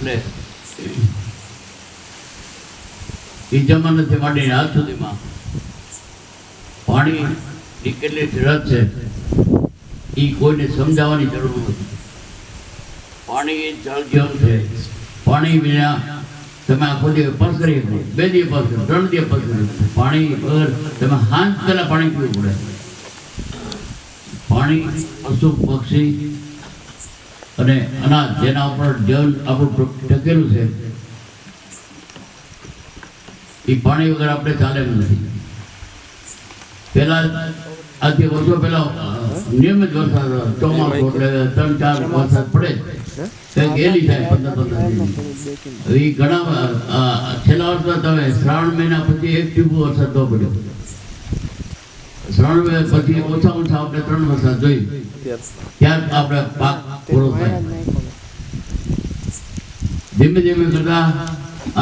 એટલે એ જમાનાથી માંડીને આજ સુધીમાં પાણીની કેટલી જરૂરત છે એ કોઈને સમજાવવાની જરૂર નથી. પાણી એ જળ જીવન છે. પાણી વિના તમે આખો દિવસ પાસ કરી શકો, 2 દિવસ પાસ કરો, 3 દિવસ પાસ કરો. પાણી વગર તમે હાથ પહેલા પાણી પીવું પડે. પાણી પશુ પક્ષી અને અનાજ જેના ઉપર જીવન આપણું ટકેલું છે એ પાણી વગર આપણે ચાલે નથી. પહેલા આજથી વર્ષો પહેલા નિયમિત વરસાદ, ચોમાસું એટલે 3-4 વરસાદ પડે કંઈક એલી થાય 15-15 દિવસ. એ ઘણા છેલ્લા વર્ષમાં તમે શ્રાવણ મહિના પછી 1 ટીપું વરસાદ ન પડ્યો. શ્રાવણ મહિના પછી ઓછામાં ઓછા આપણે 3 વરસાદ જોઈ, ત્યાર આપણે પાક પૂરો થાય. ધીમે ધીમે કરતા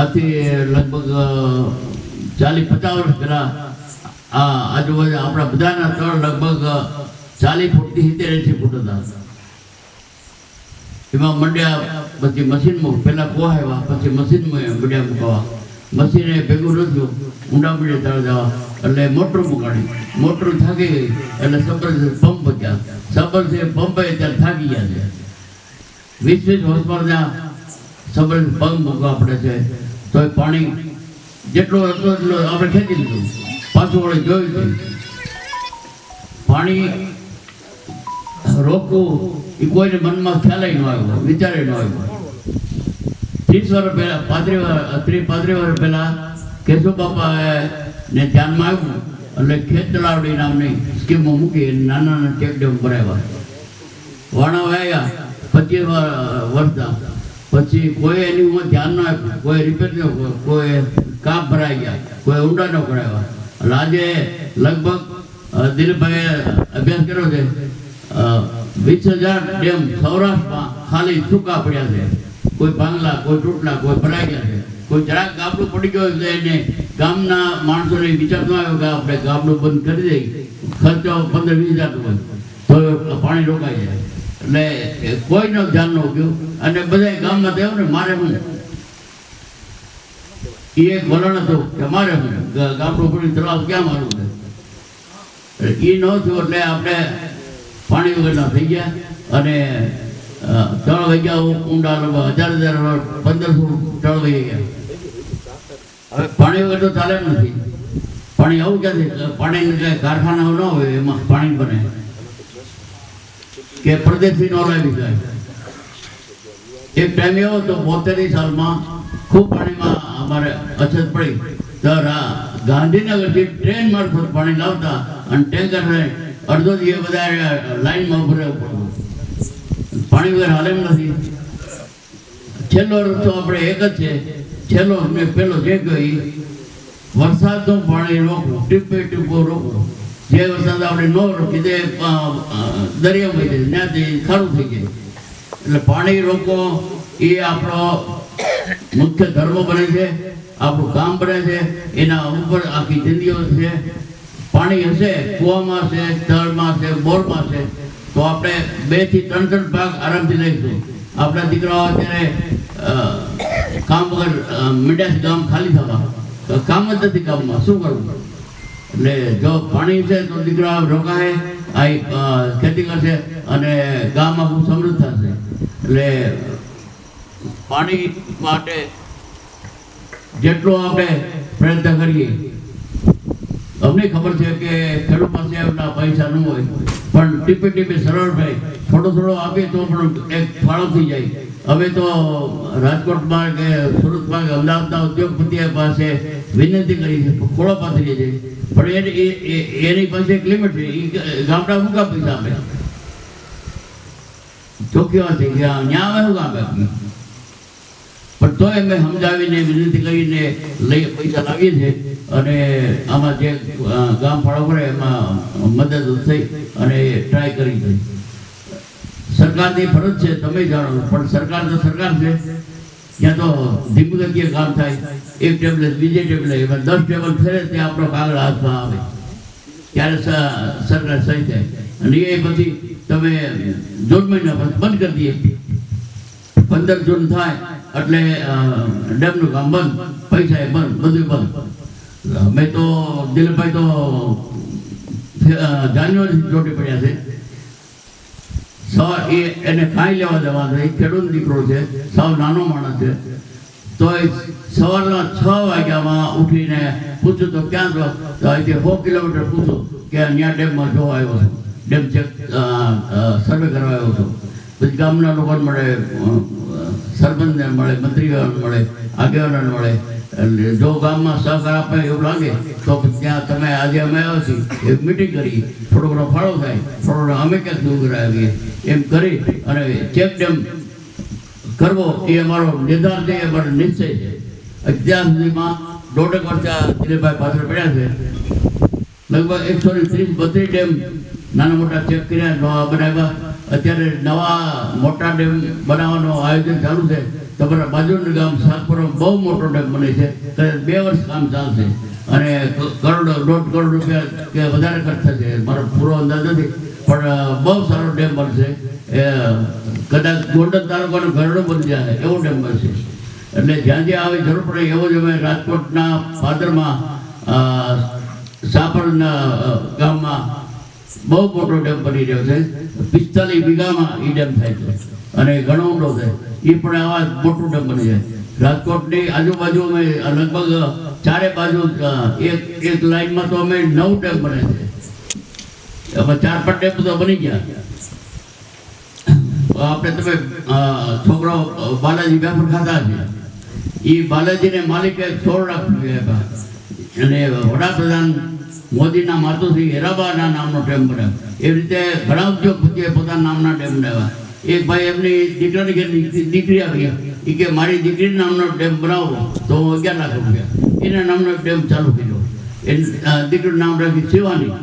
આથી લગભગ 40-50 વર્ષ પહેલા આજુબાજુ આપણા બધાના તળ લગભગ 40 ફૂટથી 70-80 ફૂટ હતા. એમાં મંડ્યા પછી મશીનમાં પહેલા કોહાવ્યા, પછી મશીનમાં મંડ્યા મૂકવા. મશીને ભેગું ન થયું, ઊંડા મંડ્યા તળ જવા એટલે મોટર મૂકાણી. મોટર થાકી ગઈ એટલે સબરથી પંપ ગયા. સબરથી પંપ ત્યારે થાકી ગયા છે. 20-20 હોર્સપાવરના સબરથી પંપ મૂકવા પડે છે. તો એ પાણી જેટલો હતો એટલો આપણે ખેંચી લીધું, પાછું વળે જોયું છે. પાણી રોકવું એ કોઈને મનમાં ખ્યાલ ન આવ્યો, વિચારે ન આવ્યો. 30 વર્ષ પહેલા 35 વર્ષ પહેલા કેશવ બાપાને ધ્યાનમાં આવ્યું એટલે ખેત તલાવડી નામની સ્કીમો મૂકી, નાના નાના ચેકડેમ ભરાવ્યા. વાણા વાયા 25 વર્ષના પછી કોઈ એની ઉપર ધ્યાન ન આપ્યું, કોઈ રિપેર ન કર્યો, કોઈ કાપ ભરાઈ ગયા, કોઈ ઊંડા ન કરાવ્યા. એટલે આજે લગભગ દિલીપભાઈએ અભ્યાસ કર્યો છે, 20,000 ડેમ સૌરાષ્ટ્રમાં ખાલી સૂકા પડ્યા છે. કોઈ ભાંગલા, કોઈ તૂટલા, કોઈ ભરાઈ ગયા છે. કોઈ જરાક ગામડું પડી ગયું એટલે એને ગામના માણસોને વિચાર ન આવ્યો કે આપણે ગામડું બંધ કરી દઈએ, ખર્ચો 15-20 હજાર તો પાણી રોકાઈ જાય. એટલે કોઈનું ધ્યાન ન ગયું અને બધા ગામમાં થયું ને મારે હું એ એક વલણ હતું કે મારે હું ગામડું પડી તળાવ ક્યાં મારવું છે. એ ન થયું એટલે આપણે પાણી વગરના થઈ ગયા અને તળ વહી ગયા ઊંડા 1000 1500 તળ વહી ગયા. હવે પાણી વગર તો ચાલે નથી. પાણી આવું ક્યાંથી? પાણીના કાંઈ કારખાનાઓ ન હોય એમાં પાણી બને કે પ્રદેશથી નો લાવી જાય. એક ટાઈમ એવો તો 72 સાલમાં ખૂબ પાણીમાં અમારે અછત પડી. તો ગાંધીનગરથી ટ્રેન મારફત પાણી લાવતા અને ટેન્કરને અડધો દિવસ બધા લાઈનમાં ભરાવું પડતું. પાણી વગર હાલે એમ નથી. છેલ્લો રસ્તો આપણે એક જ છે. છેલ્લો મેં પેલો જે ગયો એ વરસાદનું પાણી રોકવું, ટીપે ટીપો રોકવું. જે વરસાદ આપણે ન રોકી તે દરિયામાં જાય, ત્યાંથી ખારું થઈ જાય. એટલે પાણી રોકવો એ આપણો મુખ્ય ધર્મ બને છે, આપણું કામ બને છે. એના ઉપર આખી જિંદગીઓ છે. પાણી હશે, કૂવામાં હશે, તળમાં હશે, બોરમાં હશે તો આપણે 2 થી 3 ભાગ આરામથી લઈશું. આપણા દીકરાઓ અત્યારે કામ વગર મીડિયા ગામ ખાલી થવા, કામ જ નથી. કામમાં શું કરવું? એટલે જો પાણી છે તો દીકરા રોકાય, ખેતી કરશે અને ગામ આખું સમૃદ્ધ થશે. એટલે પાણી માટે જેટલો આપણે પ્રયત્ન કરીએ. અમને ખબર છે કે ખેડૂત પાસે એમના પૈસા ન હોય પણ ટીપે ટીપે સરળ ભાઈ થોડો થોડો આપીએ તો પણ એક ફાળો થઈ જાય. હવે તો રાજકોટમાં કે સુરતમાં કે અમદાવાદના ઉદ્યોગપતિઓ પાસે વિનંતી કરી છે, ખોળો પાથરીએ છે, પણ એની પાસે એક લિમિટ છે. એ ગામડા મૂકા પૈસા આપે, ચોખ્ખી વાત છે કે ન્યા અમે શું કામ આપીએ. પણ તો અમે સમજાવીને વિનંતી કરીને પૈસા લાવીએ છીએ અને આમાં જે ગામ ફાળો કરે એમાં મદદ થઈ અને ટ્રાય કરી છે. સરકારની ફરજ છે, તમે જાણો, પણ સરકાર તો સરકાર છે. ત્યાં તો ધીમી ગતિએ કામ થાય. એક ટેબલે બીજે ટેબલે એમાં 10 ટેબલ ફેરે તે આપણો કાગળ હાથમાં આવે ત્યારે સરકાર સહી થાય. અને એ પછી તમે જૂન મહિના પછી બંધ કરી દઈએ. 15 જૂન થાય એટલે ડેમનું કામ બંધ, પૈસા એ બંધ, બધું બંધ. અમે તો દિલીપભાઈ તો જાન્યુઆરીથી ચોટી પડ્યા છે. એને કાંઈ લેવા દેવા છે, ખેડૂત દીકરો છે, સાવ નાનો માણસ છે. તો સવારના 6 વાગ્યામાં ઉઠીને પૂછું તો ક્યાં છો, તો અહીંથી 100 કિલોમીટર પૂછું કે અહીંયા ડેમમાં જોવા આવ્યો છું, ડેમ ચેક સર્વે કરવા આવ્યો છું. પછી ગામના લોકોને મળે, સરપંચને મળે, મંત્રીઓને મળે, આગેવાનોને મળે. જો ગામમાં સહકાર આપે એવું લાગે તો ત્યાં તમે આજે અમે આવ્યા છીએ એક મિટિંગ કરી, થોડો ઘણો ફાળો થાય, થોડો અમે ક્યાંક દૂર કરાવીએ, એમ કરી અને ચેક ડેમ કરવો એ અમારો નિર્ધાર છે, એ અમારો નિશ્ચય છે. અત્યાર સુધીમાં 1.5 વર્ષ દિલીપભાઈ પાછળ પડ્યા છે. લગભગ 130-32 ડેમ નાના મોટા ચેક કર્યા, નવા બનાવ્યા. અત્યારે નવા મોટા ડેમ બનાવવાનું આયોજન ચાલુ છે. તમારા બાજુનું ગામ સાતપુરા બહુ મોટો ડેમ બને છે, 2 વર્ષ કામ ચાલશે અને કરોડ 1.5 કરોડ રૂપિયા કે વધારે ખર્ચ થશે, મારો પૂરો અંદાજ નથી, પણ બહુ સારો ડેમ બનશે. કદાચ ગોંડલ તાલુકાનું ઘરડો બની જાય એવો ડેમ બનશે. એટલે જ્યાં જ્યાં આવી જરૂર પડે એવો જ અમે રાજકોટના પાદરમાં સાપરના ગામમાં બહુ મોટો ડેમ બની રહ્યો છે. 45 વીઘામાં એ ડેમ થાય છે અને ઘણો ઊંડો છે. એ પણ આવા મોટું ડેમ બની જાય. રાજકોટની આજુબાજુ અમે લગભગ ચારે બાજુ એક લાઈનમાં તો અમે 9 ડેમ બને છે. હવે 4-5 ડેમ તો બની ગયા. આપણે તમે છોકરો બાલાજી વેફર ખાતા છે, એ બાલાજીને માલિકે 16 લાખ રૂપિયા આપ્યા અને વડાપ્રધાન મોદીના માતુશ્રી હીરાબાના નામનો ડેમ બનાવ્યો. એવી રીતે ઘણા ઉદ્યોગપતિએ પોતાના નામના ડેમ બનાવ્યા. એક ભાઈ એમની દીકરાની દીકરી આવી, એ કે મારી દીકરી નામનો ડેમ બનાવો તો 11 લાખ રૂપિયા, એના નામનો ડેમ ચાલુ કર્યો. એ દીકરીનું નામ રાખી શિવાની.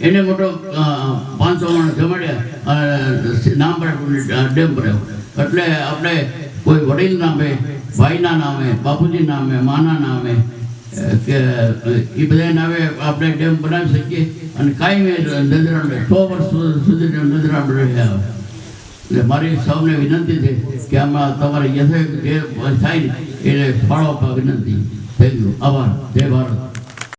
એને મોટો 500 માણસ જમાડ્યા, નામ પર ડેમ બનાવ્યો. એટલે આપણે કોઈ વડીલ નામે, ભાઈના નામે, બાપુજી નામે, માના નામે કે એ બધા નામે આપણે ડેમ બનાવી શકીએ અને કાયમી નજરાણ 100 વર્ષ સુધી નજરાણ રહ્યા. એટલે મારી સૌને વિનંતી છે કે આમાં તમારે યથાર્થ જે થાય ને એને ફાળો આપવા વિનંતી. Thank you. આભાર. જય ભારત.